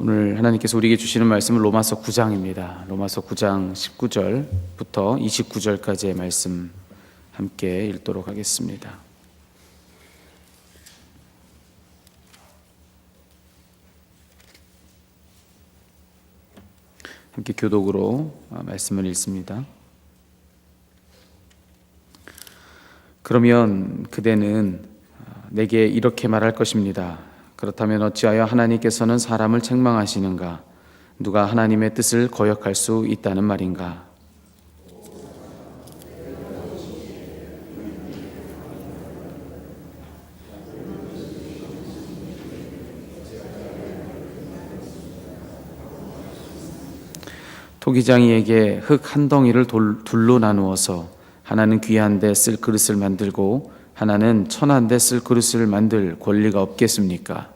오늘 하나님께서 우리에게 주시는 말씀은 로마서 9장입니다. 로마서 9장 19절부터 29절까지의 말씀 함께 읽도록 하겠습니다. 함께 교독으로 말씀을 읽습니다. 그러면 그대는 내게 이렇게 말할 것입니다. 그렇다면 어찌하여 하나님께서는 사람을 책망하시는가? 누가 하나님의 뜻을 거역할 수 있다는 말인가? 토기장이에게 흙 한 덩이를 둘로 나누어서 하나는 귀한 데 쓸 그릇을 만들고 하나는 천한 데 쓸 그릇을 만들 권리가 없겠습니까?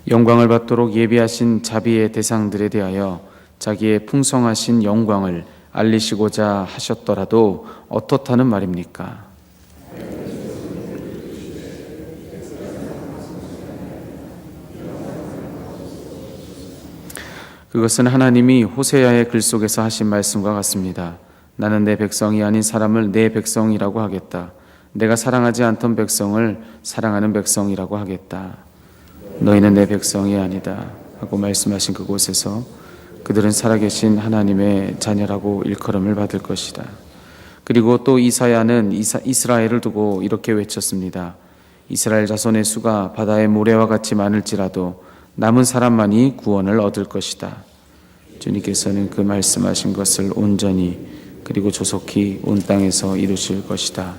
영광을 받도록 예비하신 자비의 대상들에 대하여 자기의 풍성하신 영광을 알리시고자 하셨더라도 어떻다는 말입니까? 그것은 하나님이 호세아의 글 속에서 하신 말씀과 같습니다. 나는 내 백성이 아닌 사람을 내 백성이라고 하겠다. 내가 사랑하지 않던 백성을 사랑하는 백성이라고 하겠다. 너희는 내 백성이 아니다 하고 말씀하신 그곳에서 그들은 살아계신 하나님의 자녀라고 일컬음을 받을 것이다. 그리고 또 이사야는 이스라엘을 두고 이렇게 외쳤습니다. 이스라엘 자손의 수가 바다의 모래와 같이 많을지라도 남은 사람만이 구원을 얻을 것이다. 주님께서는 그 말씀하신 것을 온전히 그리고 조속히 온 땅에서 이루실 것이다.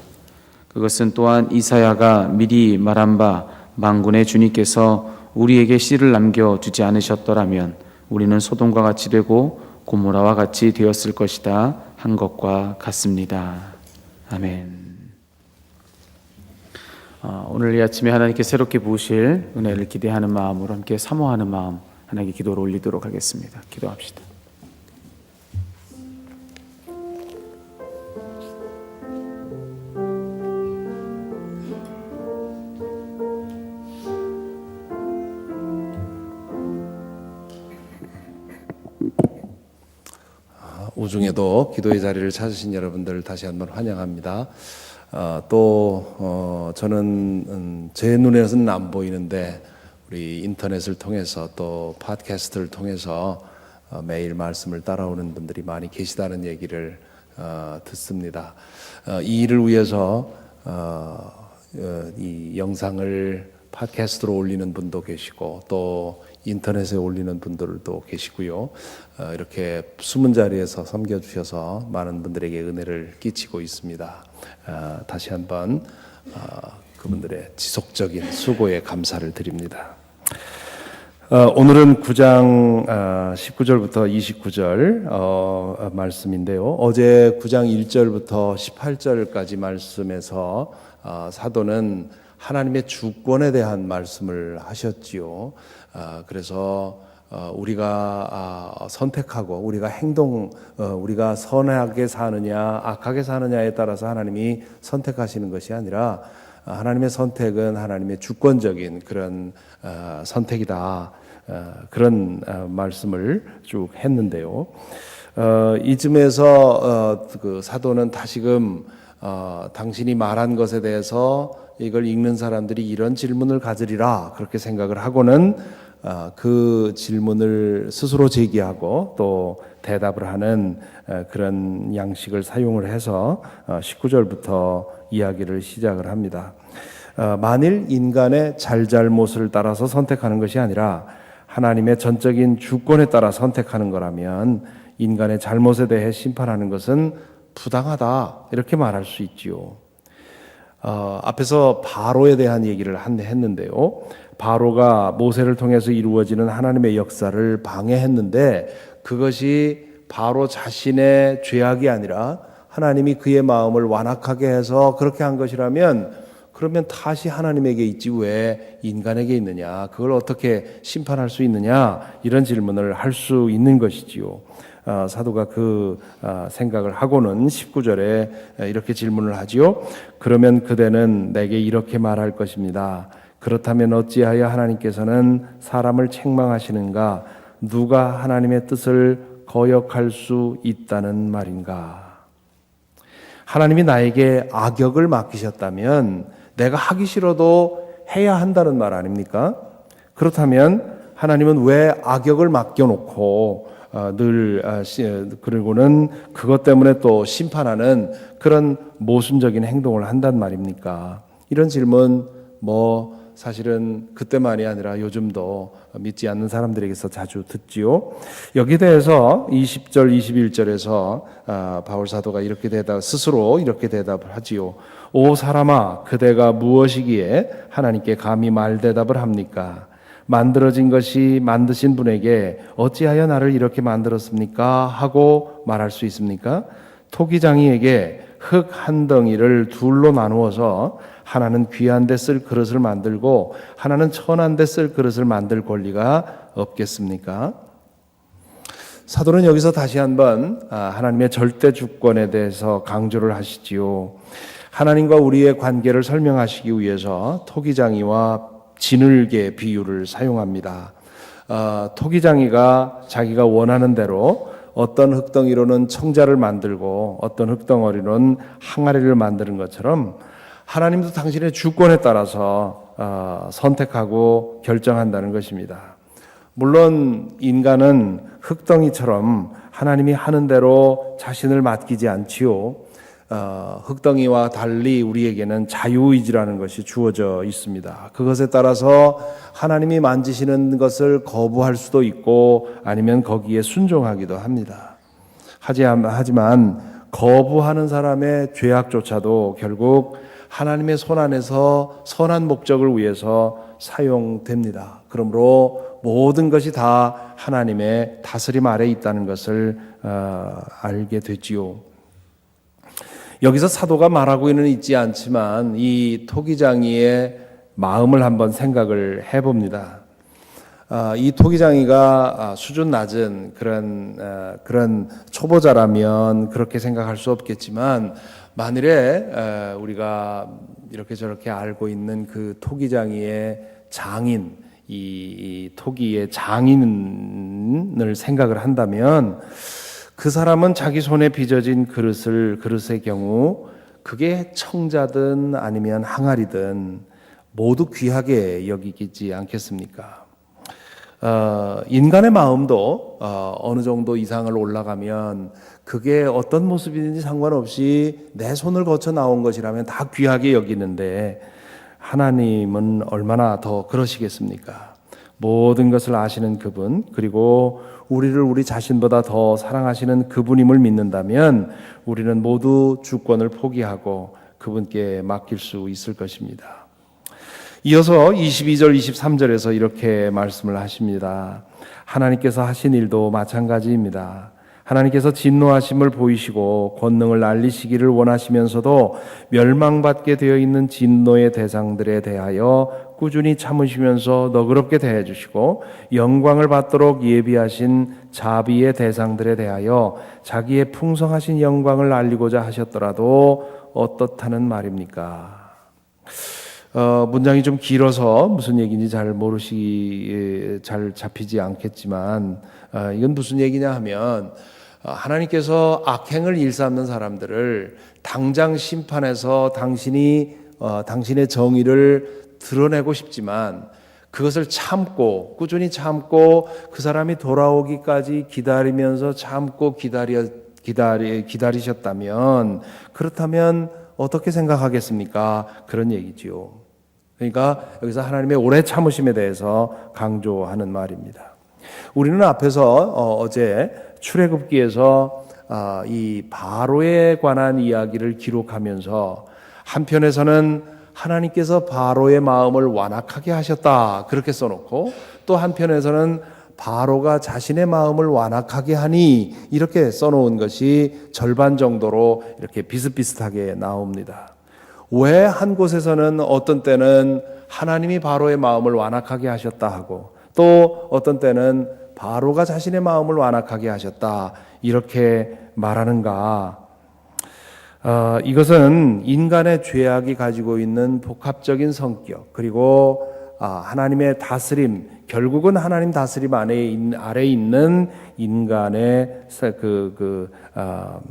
그것은 또한 이사야가 미리 말한 바 만군의 주님께서 우리에게 씨를 남겨주지 않으셨더라면 우리는 소돔과 같이 되고 고모라와 같이 되었을 것이다 한 것과 같습니다. 아멘. 오늘 이 아침에 하나님께 새롭게 부으실 은혜를 기대하는 마음으로 함께 사모하는 마음 하나님께 기도를 올리도록 하겠습니다. 기도합시다. 오중에도 기도의 자리를 찾으신 여러분들 다시 한번 환영합니다. 저는 제 눈에서는 안 보이는데 우리 인터넷을 통해서 또 팟캐스트를 통해서 매일 말씀을 따라오는 분들이 많이 계시다는 얘기를 듣습니다. 이 일을 위해서 이 영상을 팟캐스트로 올리는 분도 계시고 또 인터넷에 올리는 분들도 계시고요. 이렇게 숨은 자리에서 섬겨주셔서 많은 분들에게 은혜를 끼치고 있습니다. 다시 한번 그분들의 지속적인 수고에 감사를 드립니다. 오늘은 9장 19절부터 29절 말씀인데요. 어제 9장 1절부터 18절까지 말씀에서 사도는 하나님의 주권에 대한 말씀을 하셨지요. 그래서 우리가 선택하고 우리가 우리가 선하게 사느냐 악하게 사느냐에 따라서 하나님이 선택하시는 것이 아니라 하나님의 선택은 하나님의 주권적인 그런 선택이다. 그런 말씀을 쭉 했는데요. 이쯤에서 그 사도는 다시금 당신이 말한 것에 대해서 이걸 읽는 사람들이 이런 질문을 가지리라 그렇게 생각을 하고는 그 질문을 스스로 제기하고 또 대답을 하는 그런 양식을 사용을 해서 19절부터 이야기를 시작을 합니다. 만일 인간의 잘잘못을 따라서 선택하는 것이 아니라 하나님의 전적인 주권에 따라 선택하는 거라면 인간의 잘못에 대해 심판하는 것은 부당하다 이렇게 말할 수 있지요. 앞에서 바로에 대한 얘기를 했는데요. 바로가 모세를 통해서 이루어지는 하나님의 역사를 방해했는데 그것이 바로 자신의 죄악이 아니라 하나님이 그의 마음을 완악하게 해서 그렇게 한 것이라면 그러면 탓이 하나님에게 있지 왜 인간에게 있느냐? 그걸 어떻게 심판할 수 있느냐? 이런 질문을 할 수 있는 것이지요. 사도가 그 생각을 하고는 19절에 이렇게 질문을 하지요. 그러면 그대는 내게 이렇게 말할 것입니다. 그렇다면 어찌하여 하나님께서는 사람을 책망하시는가? 누가 하나님의 뜻을 거역할 수 있다는 말인가? 하나님이 나에게 악역을 맡기셨다면 내가 하기 싫어도 해야 한다는 말 아닙니까? 그렇다면 하나님은 왜 악역을 맡겨놓고 그리고는 그것 때문에 또 심판하는 그런 모순적인 행동을 한단 말입니까? 이런 질문 사실은 그때만이 아니라 요즘도 믿지 않는 사람들에게서 자주 듣지요. 여기에 대해서 20절, 21절에서 바울 사도가 스스로 이렇게 대답을 하지요. 오 사람아, 그대가 무엇이기에 하나님께 감히 말대답을 합니까? 만들어진 것이 만드신 분에게 어찌하여 나를 이렇게 만들었습니까? 하고 말할 수 있습니까? 토기장이에게 흙 한 덩이를 둘로 나누어서 하나는 귀한 데 쓸 그릇을 만들고 하나는 천한 데 쓸 그릇을 만들 권리가 없겠습니까? 사도는 여기서 다시 한번 하나님의 절대 주권에 대해서 강조를 하시지요. 하나님과 우리의 관계를 설명하시기 위해서 토기장이와 진흙의 비유를 사용합니다. 토기장이가 자기가 원하는 대로 어떤 흙덩이로는 청자를 만들고 어떤 흙덩어리로는 항아리를 만드는 것처럼 하나님도 당신의 주권에 따라서 선택하고 결정한다는 것입니다. 물론 인간은 흙덩이처럼 하나님이 하는 대로 자신을 맡기지 않지요. 흙덩이와 달리 우리에게는 자유의지라는 것이 주어져 있습니다. 그것에 따라서 하나님이 만지시는 것을 거부할 수도 있고 아니면 거기에 순종하기도 합니다. 하지만 거부하는 사람의 죄악조차도 결국 하나님의 손 안에서 선한 목적을 위해서 사용됩니다. 그러므로 모든 것이 다 하나님의 다스림 아래 있다는 것을 알게 되지요. 여기서 사도가 말하고는 있지 않지만 이 토기장이의 마음을 한번 생각을 해봅니다. 이 토기장이가 수준 낮은 그런 초보자라면 그렇게 생각할 수 없겠지만 만일에 우리가 이렇게 저렇게 알고 있는 그 토기장이의 장인, 이 토기의 장인을 생각을 한다면 그 사람은 자기 손에 빚어진 그릇의 경우 그게 청자든 아니면 항아리든 모두 귀하게 여기지 않겠습니까? 인간의 마음도 어느 정도 이상을 올라가면 그게 어떤 모습이든지 상관없이 내 손을 거쳐 나온 것이라면 다 귀하게 여기는데 하나님은 얼마나 더 그러시겠습니까? 모든 것을 아시는 그분, 그리고 우리를 우리 자신보다 더 사랑하시는 그분임을 믿는다면 우리는 모두 주권을 포기하고 그분께 맡길 수 있을 것입니다. 이어서 22절, 23절에서 이렇게 말씀을 하십니다. 하나님께서 하신 일도 마찬가지입니다. 하나님께서 진노하심을 보이시고 권능을 알리시기를 원하시면서도 멸망받게 되어 있는 진노의 대상들에 대하여 꾸준히 참으시면서 너그럽게 대해 주시고 영광을 받도록 예비하신 자비의 대상들에 대하여 자기의 풍성하신 영광을 알리고자 하셨더라도 어떻다는 말입니까? 문장이 좀 길어서 무슨 얘기인지 잘 잡히지 않겠지만 이건 무슨 얘기냐 하면 하나님께서 악행을 일삼는 사람들을 당장 심판해서 당신의 정의를 드러내고 싶지만 그것을 참고 꾸준히 참고 그 사람이 돌아오기까지 기다리면서 참고 기다리셨다면 그렇다면 어떻게 생각하겠습니까? 그런 얘기지요. 그러니까 여기서 하나님의 오래 참으심에 대해서 강조하는 말입니다. 우리는 앞에서 어제 출애굽기에서 이 바로에 관한 이야기를 기록하면서 한편에서는 하나님께서 바로의 마음을 완악하게 하셨다 그렇게 써놓고 또 한편에서는 바로가 자신의 마음을 완악하게 하니 이렇게 써놓은 것이 절반 정도로 이렇게 비슷비슷하게 나옵니다. 왜 한 곳에서는 어떤 때는 하나님이 바로의 마음을 완악하게 하셨다 하고 또 어떤 때는 바로가 자신의 마음을 완악하게 하셨다 이렇게 말하는가? 이것은 인간의 죄악이 가지고 있는 복합적인 성격 그리고 하나님의 다스림, 결국은 하나님 다스림 아래에 있는 인간의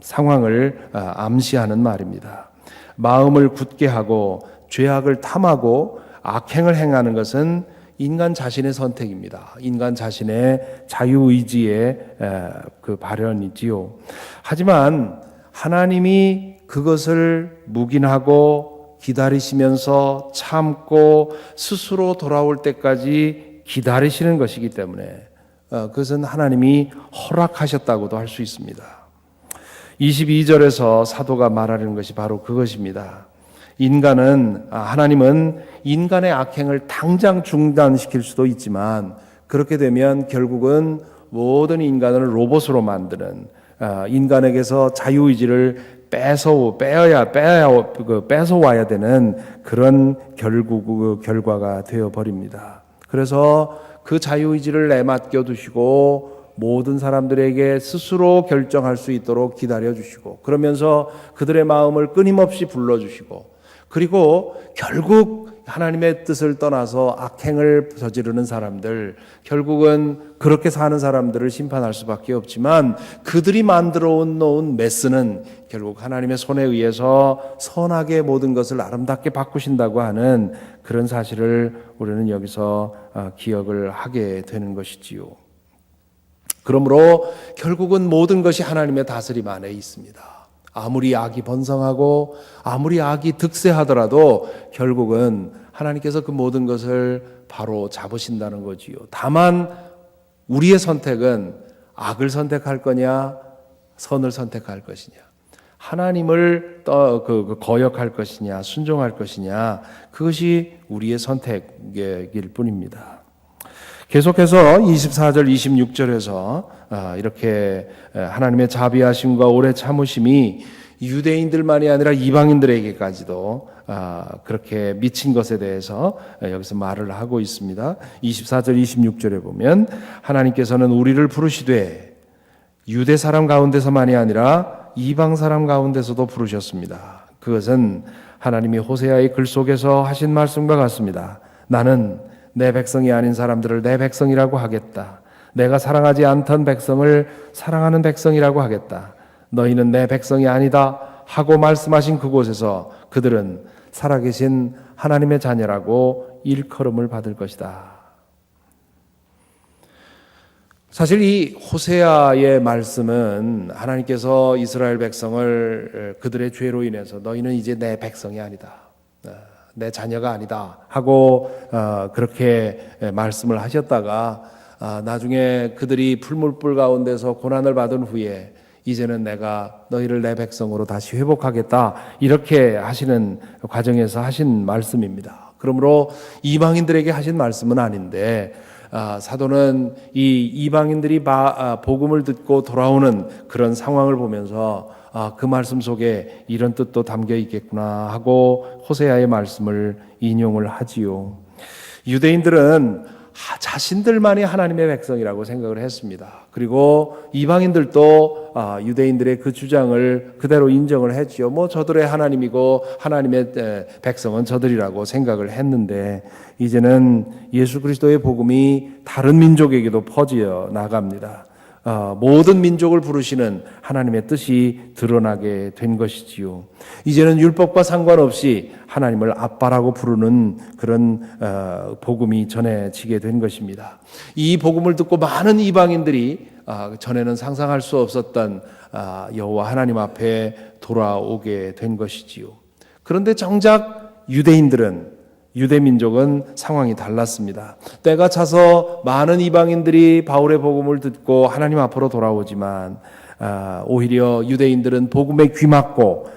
상황을 암시하는 말입니다. 마음을 굳게 하고 죄악을 탐하고 악행을 행하는 것은 인간 자신의 선택입니다. 인간 자신의 자유의지의 그 발현이지요. 하지만 하나님이 그것을 묵인하고 기다리시면서 참고 스스로 돌아올 때까지 기다리시는 것이기 때문에 그것은 하나님이 허락하셨다고도 할 수 있습니다. 22절에서 사도가 말하는 것이 바로 그것입니다. 하나님은 인간의 악행을 당장 중단시킬 수도 있지만 그렇게 되면 결국은 모든 인간을 로봇으로 만드는 인간에게서 자유의지를 뺏어와야 되는 그런 결과가 되어버립니다. 그래서 그 자유의지를 내맡겨 두시고 모든 사람들에게 스스로 결정할 수 있도록 기다려주시고 그러면서 그들의 마음을 끊임없이 불러주시고 그리고 결국 하나님의 뜻을 떠나서 악행을 저지르는 사람들, 결국은 그렇게 사는 사람들을 심판할 수밖에 없지만 그들이 만들어 놓은 메스는 결국 하나님의 손에 의해서 선하게 모든 것을 아름답게 바꾸신다고 하는 그런 사실을 우리는 여기서 기억을 하게 되는 것이지요. 그러므로 결국은 모든 것이 하나님의 다스림 안에 있습니다. 아무리 악이 번성하고 아무리 악이 득세하더라도 결국은 하나님께서 그 모든 것을 바로 잡으신다는 거지요. 다만 우리의 선택은 악을 선택할 거냐 선을 선택할 것이냐 하나님을 거역할 것이냐 순종할 것이냐 그것이 우리의 선택일 뿐입니다. 계속해서 24절 26절에서 이렇게 하나님의 자비하심과 오래 참으심이 유대인들만이 아니라 이방인들에게까지도 그렇게 미친 것에 대해서 여기서 말을 하고 있습니다. 24절 26절에 보면 하나님께서는 우리를 부르시되 유대 사람 가운데서만이 아니라 이방 사람 가운데서도 부르셨습니다. 그것은 하나님이 호세아의 글 속에서 하신 말씀과 같습니다. 나는 내 백성이 아닌 사람들을 내 백성이라고 하겠다. 내가 사랑하지 않던 백성을 사랑하는 백성이라고 하겠다. 너희는 내 백성이 아니다 하고 말씀하신 그곳에서 그들은 살아계신 하나님의 자녀라고 일컬음을 받을 것이다. 사실 이 호세아의 말씀은 하나님께서 이스라엘 백성을 그들의 죄로 인해서 너희는 이제 내 백성이 아니다. 내 자녀가 아니다 하고 그렇게 말씀을 하셨다가 나중에 그들이 풀물불 가운데서 고난을 받은 후에 이제는 내가 너희를 내 백성으로 다시 회복하겠다 이렇게 하시는 과정에서 하신 말씀입니다. 그러므로 이방인들에게 하신 말씀은 아닌데 사도는 이 이방인들이 복음을 듣고 돌아오는 그런 상황을 보면서 그 말씀 속에 이런 뜻도 담겨 있겠구나 하고 호세아의 말씀을 인용을 하지요. 유대인들은 자신들만이 하나님의 백성이라고 생각을 했습니다. 그리고 이방인들도 유대인들의 그 주장을 그대로 인정을 했지요. 저들의 하나님이고 하나님의 백성은 저들이라고 생각을 했는데 이제는 예수 그리스도의 복음이 다른 민족에게도 퍼져 나갑니다. 모든 민족을 부르시는 하나님의 뜻이 드러나게 된 것이지요. 이제는 율법과 상관없이 하나님을 아빠라고 부르는 그런 복음이 전해지게 된 것입니다. 이 복음을 듣고 많은 이방인들이 전에는 상상할 수 없었던 여호와 하나님 앞에 돌아오게 된 것이지요. 그런데 정작 유대민족은 상황이 달랐습니다. 때가 차서 많은 이방인들이 바울의 복음을 듣고 하나님 앞으로 돌아오지만 오히려 유대인들은 복음에 귀맞고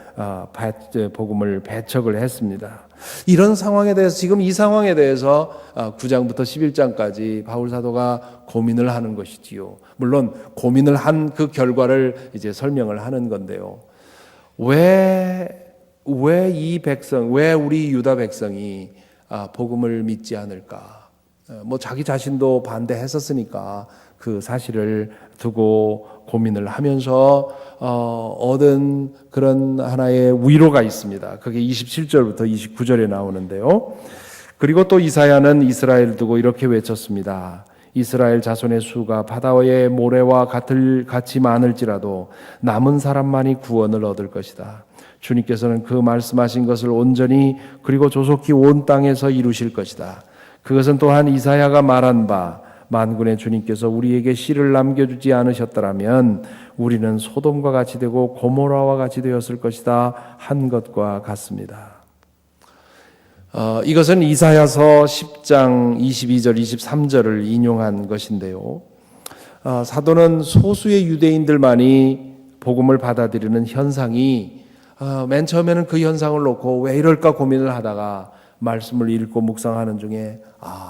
복음을 배척을 했습니다. 이런 상황에 대해서 지금 이 상황에 대해서 9장부터 11장까지 바울 사도가 고민을 하는 것이지요. 물론 고민을 한 그 결과를 이제 설명을 하는 건데요. 왜 왜 이 백성, 왜 우리 유다 백성이 복음을 믿지 않을까? 뭐 자기 자신도 반대했었으니까 그 사실을 두고 고민을 하면서 얻은 그런 하나의 위로가 있습니다. 그게 27절부터 29절에 나오는데요. 그리고 또 이사야는 이스라엘을 두고 이렇게 외쳤습니다. 이스라엘 자손의 수가 바다의 모래와 같이 많을지라도 남은 사람만이 구원을 얻을 것이다. 주님께서는 그 말씀하신 것을 온전히 그리고 조속히 온 땅에서 이루실 것이다. 그것은 또한 이사야가 말한 바 만군의 주님께서 우리에게 씨를 남겨주지 않으셨더라면 우리는 소돔과 같이 되고 고모라와 같이 되었을 것이다 한 것과 같습니다. 이것은 이사야서 10장 22절 23절을 인용한 것인데요. 사도는 소수의 유대인들만이 복음을 받아들이는 현상이 맨 처음에는 그 현상을 놓고 왜 이럴까 고민을 하다가 말씀을 읽고 묵상하는 중에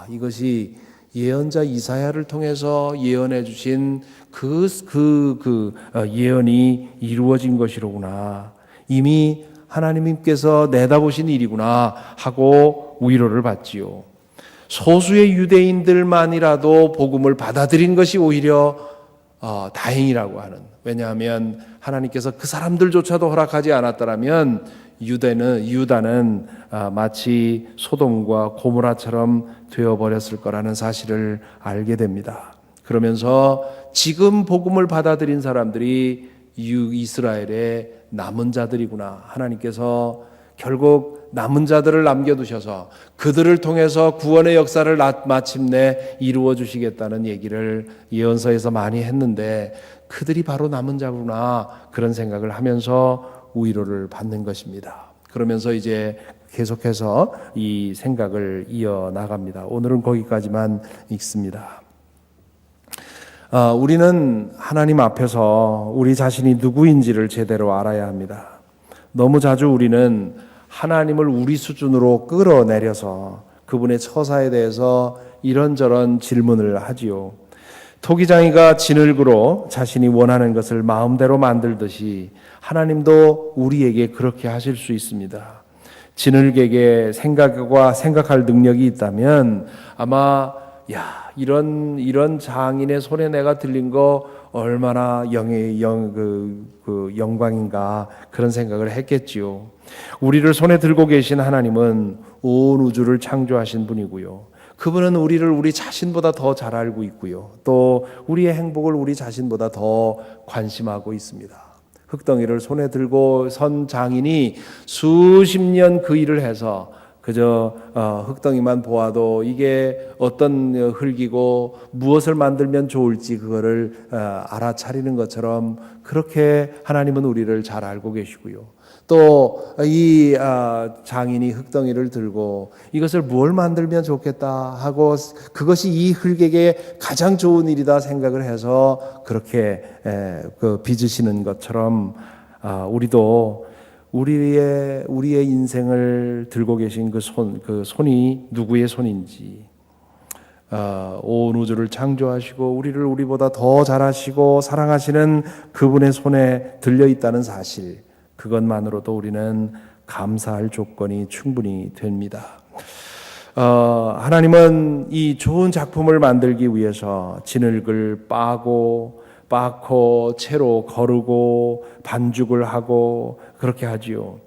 이것이 예언자 이사야를 통해서 예언해 주신 그 예언이 이루어진 것이로구나. 이미 하나님께서 내다보신 일이구나 하고 위로를 받지요. 소수의 유대인들만이라도 복음을 받아들인 것이 오히려 다행이라고 하는. 왜냐하면 하나님께서 그 사람들조차도 허락하지 않았더라면 유다는 마치 소돔과 고모라처럼 되어버렸을 거라는 사실을 알게 됩니다. 그러면서 지금 복음을 받아들인 사람들이 이스라엘의 남은 자들이구나. 하나님께서 결국 남은 자들을 남겨두셔서 그들을 통해서 구원의 역사를 마침내 이루어 주시겠다는 얘기를 예언서에서 많이 했는데 그들이 바로 남은 자구나 그런 생각을 하면서 위로를 받는 것입니다. 그러면서 이제 계속해서 이 생각을 이어나갑니다. 오늘은 거기까지만 읽습니다. 우리는 하나님 앞에서 우리 자신이 누구인지를 제대로 알아야 합니다. 너무 자주 우리는 하나님을 우리 수준으로 끌어내려서 그분의 처사에 대해서 이런저런 질문을 하지요. 토기장이가 진흙으로 자신이 원하는 것을 마음대로 만들듯이 하나님도 우리에게 그렇게 하실 수 있습니다. 진흙에게 생각할 능력이 있다면 아마 이런 장인의 손에 내가 들린 거 얼마나 영광인가 그런 생각을 했겠지요. 우리를 손에 들고 계신 하나님은 온 우주를 창조하신 분이고요. 그분은 우리를 우리 자신보다 더 잘 알고 있고요. 또 우리의 행복을 우리 자신보다 더 관심하고 있습니다. 흙덩이를 손에 들고 선 장인이 수십 년 그 일을 해서 그저 흙덩이만 보아도 이게 어떤 흙이고 무엇을 만들면 좋을지 그거를 알아차리는 것처럼 그렇게 하나님은 우리를 잘 알고 계시고요. 또 이 장인이 흙덩이를 들고 이것을 뭘 만들면 좋겠다 하고 그것이 이 흙에게 가장 좋은 일이다 생각을 해서 그렇게 빚으시는 것처럼 우리도 우리의 인생을 들고 계신 그 손이 누구의 손인지, 온 우주를 창조하시고 우리를 우리보다 더 잘하시고 사랑하시는 그분의 손에 들려 있다는 사실, 그것만으로도 우리는 감사할 조건이 충분히 됩니다. 하나님은 이 좋은 작품을 만들기 위해서 진흙을 빻고 채로 거르고 반죽을 하고 그렇게 하지요.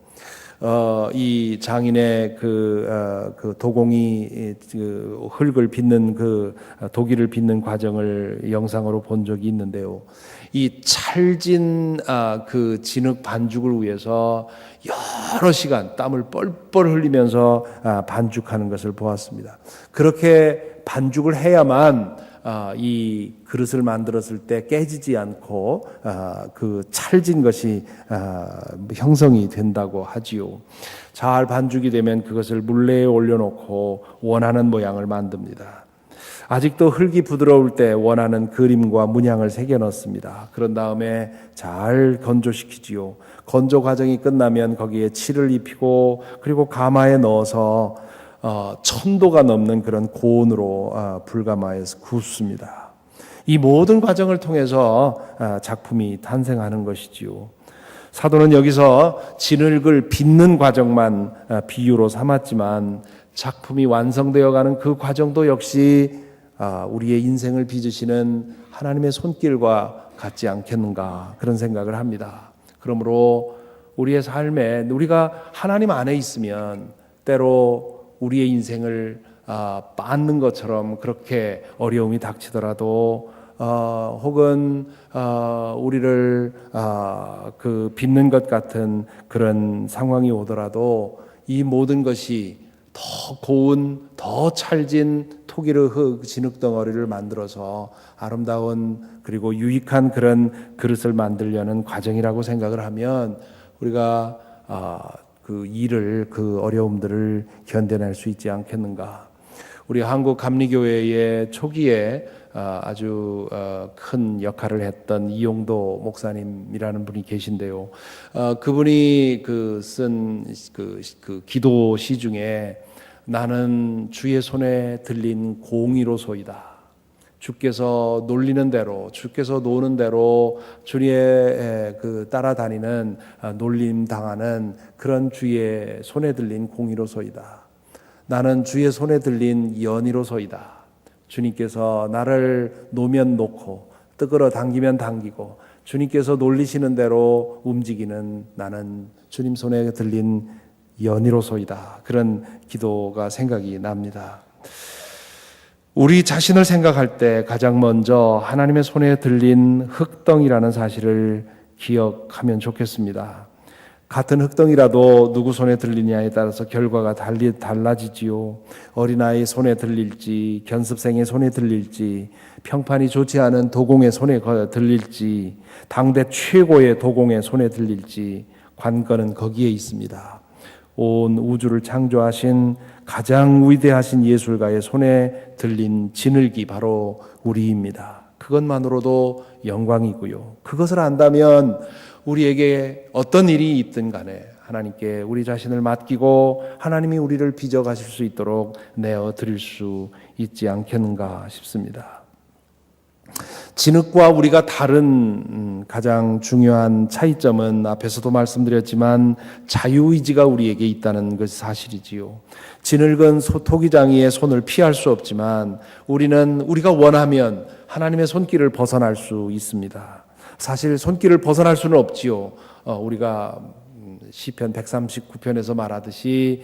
이 장인의 그 도공이 그 흙을 빚는 그 도기를 빚는 과정을 영상으로 본 적이 있는데요. 이 찰진 그 진흙 반죽을 위해서 여러 시간 땀을 뻘뻘 흘리면서 반죽하는 것을 보았습니다. 그렇게 반죽을 해야만 이 그릇을 만들었을 때 깨지지 않고 그 찰진 것이 형성이 된다고 하지요. 잘 반죽이 되면 그것을 물레에 올려놓고 원하는 모양을 만듭니다. 아직도 흙이 부드러울 때 원하는 그림과 문양을 새겨 넣습니다. 그런 다음에 잘 건조시키지요. 건조 과정이 끝나면 거기에 칠을 입히고 그리고 가마에 넣어서 1000도가 넘는 그런 고온으로 불가마에서 굽습니다. 이 모든 과정을 통해서 작품이 탄생하는 것이지요. 사도는 여기서 진흙을 빚는 과정만 비유로 삼았지만 작품이 완성되어 가는 그 과정도 역시 우리의 인생을 빚으시는 하나님의 손길과 같지 않겠는가 그런 생각을 합니다. 그러므로 우리의 삶에 우리가 하나님 안에 있으면 때로 우리의 인생을 빻는 것처럼 그렇게 어려움이 닥치더라도 혹은 우리를 그 빚는 것 같은 그런 상황이 오더라도 이 모든 것이 더 고운, 더 찰진 토기를 진흙덩어리를 만들어서 아름다운 그리고 유익한 그런 그릇을 만들려는 과정이라고 생각을 하면 우리가 그 일을, 그 어려움들을 견뎌낼 수 있지 않겠는가. 우리 한국 감리교회의 초기에 아주 큰 역할을 했던 이용도 목사님이라는 분이 계신데요. 그분이 쓴 그 기도시 중에 나는 주의 손에 들린 공의로소이다. 주께서 놀리는 대로, 주께서 노는 대로 주의 따라다니는 놀림 당하는 그런 주의 손에 들린 공의로소이다. 나는 주의 손에 들린 연이로소이다. 주님께서 나를 놓으면 놓고 뜨거러 당기면 당기고 주님께서 놀리시는 대로 움직이는 나는 주님 손에 들린 연이로소이다. 그런 기도가 생각이 납니다. 우리 자신을 생각할 때 가장 먼저 하나님의 손에 들린 흙덩이라는 사실을 기억하면 좋겠습니다. 같은 흙덩이라도 누구 손에 들리냐에 따라서 결과가 달라지지요. 어린아이 손에 들릴지, 견습생의 손에 들릴지, 평판이 좋지 않은 도공의 손에 들릴지, 당대 최고의 도공의 손에 들릴지 관건은 거기에 있습니다. 온 우주를 창조하신 가장 위대하신 예술가의 손에 들린 진흙이 바로 우리입니다. 그것만으로도 영광이고요. 그것을 안다면 우리에게 어떤 일이 있든 간에 하나님께 우리 자신을 맡기고 하나님이 우리를 빚어가실 수 있도록 내어드릴 수 있지 않겠는가 싶습니다. 진흙과 우리가 다른 가장 중요한 차이점은 앞에서도 말씀드렸지만 자유의지가 우리에게 있다는 것이 사실이지요. 진흙은 토기장이의 손을 피할 수 없지만 우리는 우리가 원하면 하나님의 손길을 벗어날 수 있습니다. 사실 손길을 벗어날 수는 없지요. 우리가 시편 139편에서 말하듯이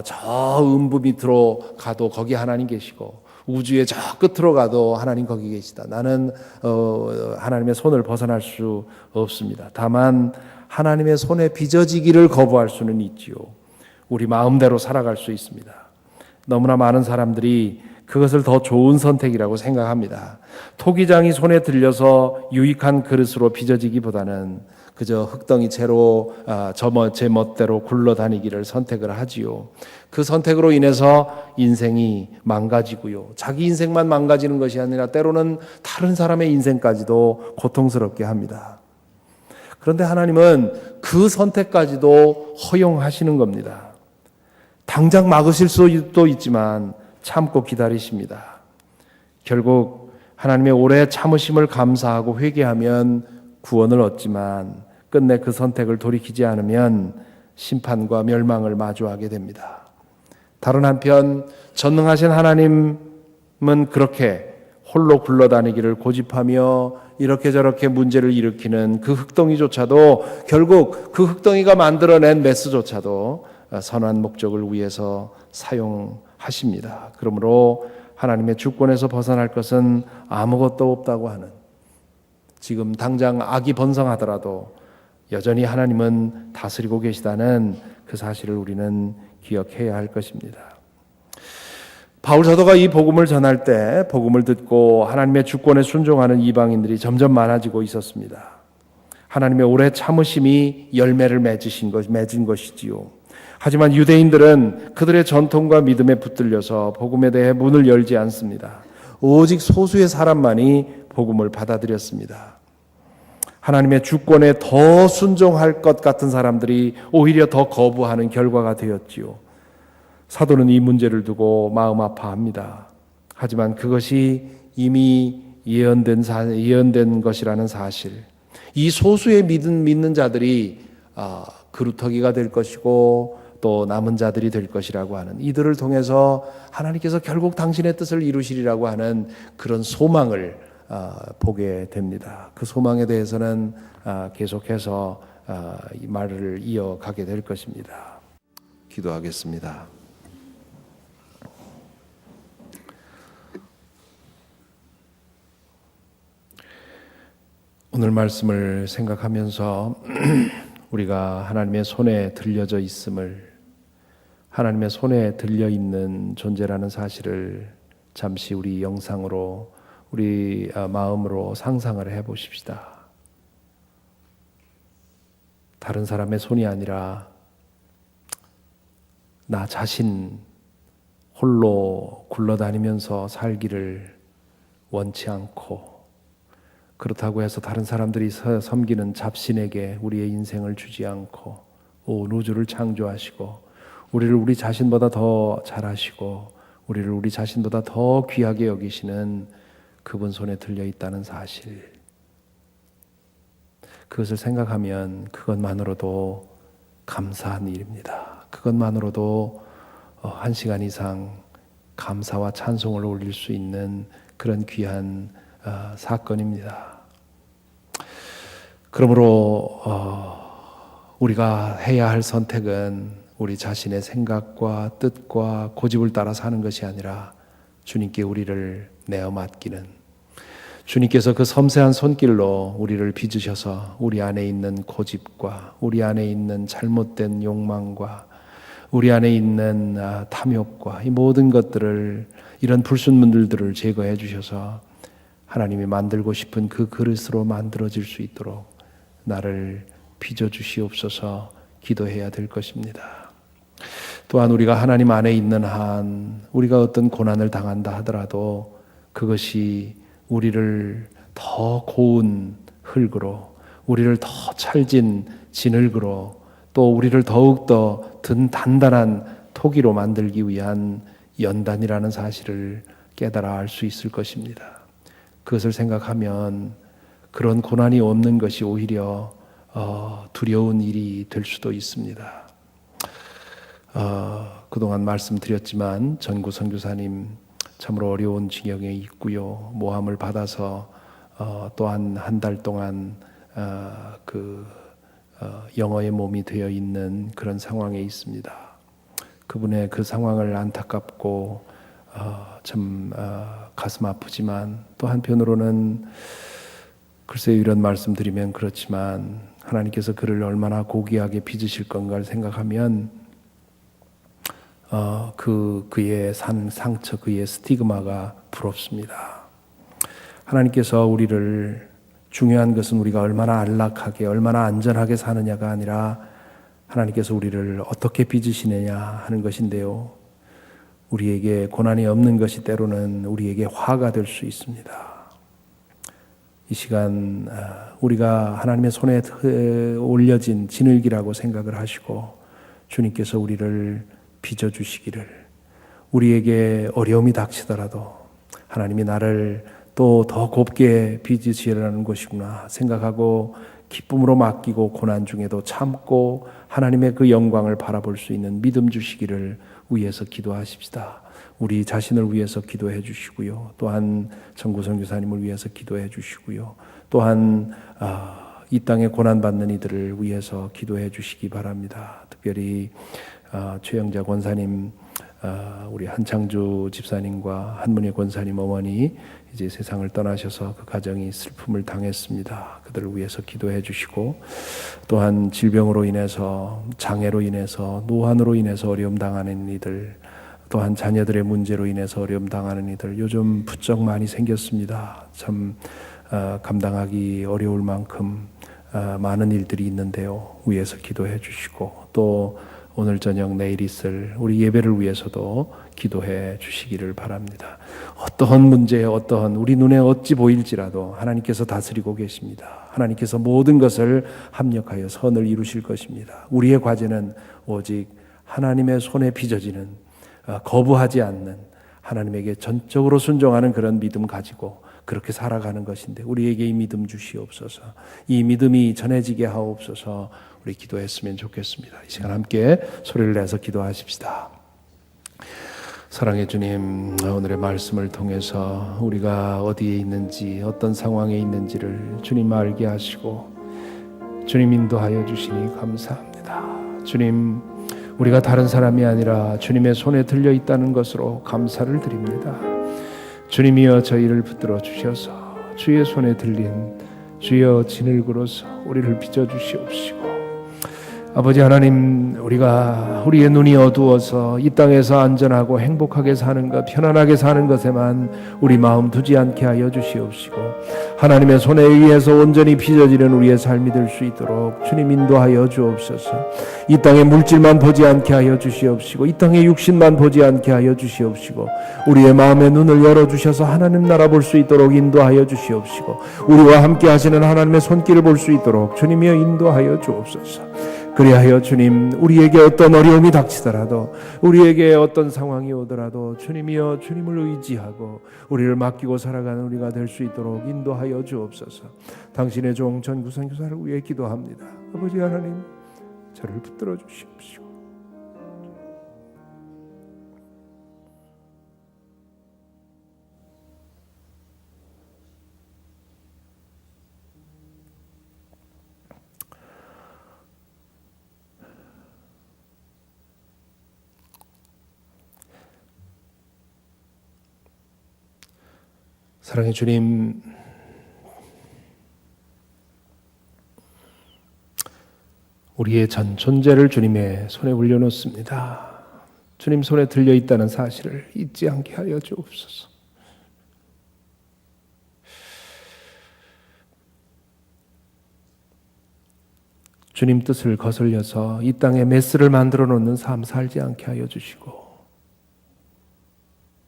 저 음부 밑으로 가도 거기 하나님 계시고 우주의 저 끝으로 가도 하나님 거기 계시다. 나는 하나님의 손을 벗어날 수 없습니다. 다만 하나님의 손에 빚어지기를 거부할 수는 있지요. 우리 마음대로 살아갈 수 있습니다. 너무나 많은 사람들이 그것을 더 좋은 선택이라고 생각합니다. 토기장이 손에 들려서 유익한 그릇으로 빚어지기보다는 그저 흙덩이 채로 제 멋대로 굴러다니기를 선택을 하지요. 그 선택으로 인해서 인생이 망가지고요. 자기 인생만 망가지는 것이 아니라 때로는 다른 사람의 인생까지도 고통스럽게 합니다. 그런데 하나님은 그 선택까지도 허용하시는 겁니다. 당장 막으실 수도 있지만 참고 기다리십니다. 결국 하나님의 오래 참으심을 감사하고 회개하면 구원을 얻지만 끝내 그 선택을 돌이키지 않으면 심판과 멸망을 마주하게 됩니다. 다른 한편 전능하신 하나님은 그렇게 홀로 굴러다니기를 고집하며 이렇게 저렇게 문제를 일으키는 그 흙덩이조차도 결국 그 흙덩이가 만들어낸 메스조차도 선한 목적을 위해서 사용하십니다. 그러므로 하나님의 주권에서 벗어날 것은 아무것도 없다고 하는, 지금 당장 악이 번성하더라도 여전히 하나님은 다스리고 계시다는 그 사실을 우리는 기억해야 할 것입니다. 바울 사도가 이 복음을 전할 때 복음을 듣고 하나님의 주권에 순종하는 이방인들이 점점 많아지고 있었습니다. 하나님의 오래 참으심이 열매를 맺은 것이지요. 하지만 유대인들은 그들의 전통과 믿음에 붙들려서 복음에 대해 문을 열지 않습니다. 오직 소수의 사람만이 복음을 받아들였습니다. 하나님의 주권에 더 순종할 것 같은 사람들이 오히려 더 거부하는 결과가 되었지요. 사도는 이 문제를 두고 마음 아파합니다. 하지만 그것이 이미 예언된 것이라는 사실, 이 소수의 믿는 자들이 그루터기가 될 것이고 또 남은 자들이 될 것이라고 하는, 이들을 통해서 하나님께서 결국 당신의 뜻을 이루시리라고 하는 그런 소망을 보게 됩니다. 그 소망에 대해서는 계속해서 이 말을 이어가게 될 것입니다. 기도하겠습니다. 오늘 말씀을 생각하면서 우리가 하나님의 손에 들려져 있음을, 하나님의 손에 들려 있는 존재라는 사실을 잠시 우리 영상으로, 우리 마음으로 상상을 해 보십시다. 다른 사람의 손이 아니라 나 자신 홀로 굴러다니면서 살기를 원치 않고, 그렇다고 해서 다른 사람들이 섬기는 잡신에게 우리의 인생을 주지 않고, 온 우주를 창조하시고 우리를 우리 자신보다 더 잘하시고 우리를 우리 자신보다 더 귀하게 여기시는 그분 손에 들려 있다는 사실, 그것을 생각하면 그것만으로도 감사한 일입니다. 그것만으로도 1시간 이상 감사와 찬송을 올릴 수 있는 그런 귀한 사건입니다. 그러므로 우리가 해야 할 선택은 우리 자신의 생각과 뜻과 고집을 따라 사는 것이 아니라 주님께 우리를 내어 맡기는, 주님께서 그 섬세한 손길로 우리를 빚으셔서 우리 안에 있는 고집과 우리 안에 있는 잘못된 욕망과 우리 안에 있는 탐욕과 이 모든 것들을, 이런 불순물들을 제거해 주셔서 하나님이 만들고 싶은 그 그릇으로 만들어질 수 있도록 나를 빚어주시옵소서 기도해야 될 것입니다. 또한 우리가 하나님 안에 있는 한 우리가 어떤 고난을 당한다 하더라도 그것이 우리를 더 고운 흙으로, 우리를 더 찰진 진흙으로, 또 우리를 더욱더 단단한 토기로 만들기 위한 연단이라는 사실을 깨달아 알 수 있을 것입니다. 그것을 생각하면 그런 고난이 없는 것이 오히려 두려운 일이 될 수도 있습니다. 그동안 말씀드렸지만 전구 선교사님 참으로 어려운 징역에 있고요. 모함을 받아서 또한 한 달 동안 영어의 몸이 되어 있는 그런 상황에 있습니다. 그분의 그 상황을 안타깝고 참 가슴 아프지만, 또 한편으로는 글쎄요, 이런 말씀드리면 그렇지만 하나님께서 그를 얼마나 고귀하게 빚으실 건가를 생각하면 그의 상처, 그의 스티그마가 부럽습니다. 하나님께서 우리를, 중요한 것은 우리가 얼마나 안락하게, 얼마나 안전하게 사느냐가 아니라 하나님께서 우리를 어떻게 빚으시느냐 하는 것인데요. 우리에게 고난이 없는 것이 때로는 우리에게 화가 될 수 있습니다. 이 시간 우리가 하나님의 손에 올려진 진흙이라고 생각을 하시고 주님께서 우리를 빚어주시기를, 우리에게 어려움이 닥치더라도 하나님이 나를 또 더 곱게 빚으시려는 것이구나 생각하고 기쁨으로 맡기고 고난 중에도 참고 하나님의 그 영광을 바라볼 수 있는 믿음 주시기를 위해서 기도하십시다. 우리 자신을 위해서 기도해 주시고요. 또한 전구 선교사님을 위해서 기도해 주시고요. 또한 이 땅에 고난받는 이들을 위해서 기도해 주시기 바랍니다. 특별히 최영자 권사님, 우리 한창주 집사님과 한문희 권사님 어머니 이제 세상을 떠나셔서 그 가정이 슬픔을 당했습니다. 그들을 위해서 기도해 주시고, 또한 질병으로 인해서, 장애로 인해서, 노환으로 인해서 어려움 당하는 이들, 또한 자녀들의 문제로 인해서 어려움 당하는 이들 요즘 부쩍 많이 생겼습니다. 참 감당하기 어려울 만큼 많은 일들이 있는데요. 위해서 기도해 주시고, 또 오늘 저녁 내일 있을 우리 예배를 위해서도 기도해 주시기를 바랍니다. 어떠한 문제에, 어떠한 우리 눈에 어찌 보일지라도 하나님께서 다스리고 계십니다. 하나님께서 모든 것을 합력하여 선을 이루실 것입니다. 우리의 과제는 오직 하나님의 손에 빚어지는, 거부하지 않는, 하나님에게 전적으로 순종하는 그런 믿음 가지고 그렇게 살아가는 것인데 우리에게 이 믿음 주시옵소서. 이 믿음이 전해지게 하옵소서. 우리 기도했으면 좋겠습니다. 이 시간 함께 소리를 내서 기도하십시다. 사랑의 주님, 오늘의 말씀을 통해서 우리가 어디에 있는지 어떤 상황에 있는지를 주님 알게 하시고 주님 인도하여 주시니 감사합니다. 주님, 우리가 다른 사람이 아니라 주님의 손에 들려 있다는 것으로 감사를 드립니다. 주님이여 저희를 붙들어 주셔서 주의 손에 들린 주여 진흙으로서 우리를 빚어 주시옵시고 아버지 하나님, 우리가 우리의 눈이 어두워서 이 땅에서 안전하고 행복하게 사는 것, 편안하게 사는 것에만 우리 마음 두지 않게 하여 주시옵시고 하나님의 손에 의해서 온전히 빚어지는 우리의 삶이 될 수 있도록 주님 인도하여 주옵소서. 이 땅의 물질만 보지 않게 하여 주시옵시고 이 땅의 육신만 보지 않게 하여 주시옵시고 우리의 마음의 눈을 열어주셔서 하나님 나라 볼 수 있도록 인도하여 주시옵시고 우리와 함께 하시는 하나님의 손길을 볼 수 있도록 주님이여 인도하여 주옵소서. 그리하여 주님, 우리에게 어떤 어려움이 닥치더라도 우리에게 어떤 상황이 오더라도 주님이여 주님을 의지하고 우리를 맡기고 살아가는 우리가 될 수 있도록 인도하여 주옵소서. 당신의 종 전구선교사를 위해 기도합니다. 아버지 하나님, 저를 붙들어 주시옵시고 사랑의 주님, 우리의 전 존재를 주님의 손에 올려놓습니다. 주님 손에 들려 있다는 사실을 잊지 않게 하여 주옵소서. 주님 뜻을 거슬려서 이 땅에 메스를 만들어 놓는 삶 살지 않게 하여 주시고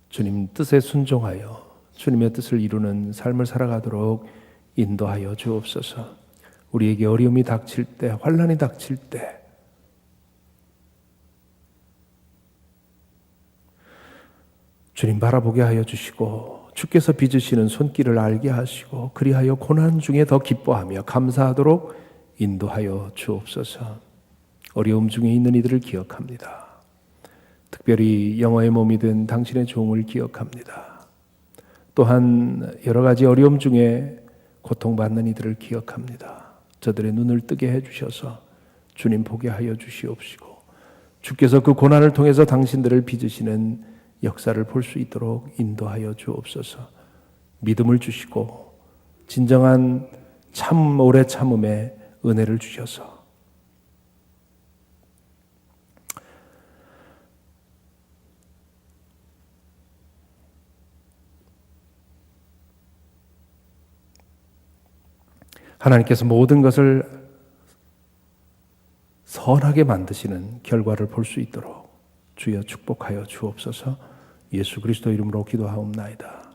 주님 뜻에 순종하여 주님의 뜻을 이루는 삶을 살아가도록 인도하여 주옵소서. 우리에게 어려움이 닥칠 때, 환난이 닥칠 때 주님 바라보게 하여 주시고 주께서 빚으시는 손길을 알게 하시고 그리하여 고난 중에 더 기뻐하며 감사하도록 인도하여 주옵소서. 어려움 중에 있는 이들을 기억합니다. 특별히 영어의 몸이 든 당신의 종을 기억합니다. 또한 여러 가지 어려움 중에 고통받는 이들을 기억합니다. 저들의 눈을 뜨게 해주셔서 주님 보게 하여 주시옵시고 주께서 그 고난을 통해서 당신들을 빚으시는 역사를 볼 수 있도록 인도하여 주옵소서. 믿음을 주시고 진정한 참 오래 참음에 은혜를 주셔서 하나님께서 모든 것을 선하게 만드시는 결과를 볼 수 있도록 주여 축복하여 주옵소서. 예수 그리스도 이름으로 기도하옵나이다.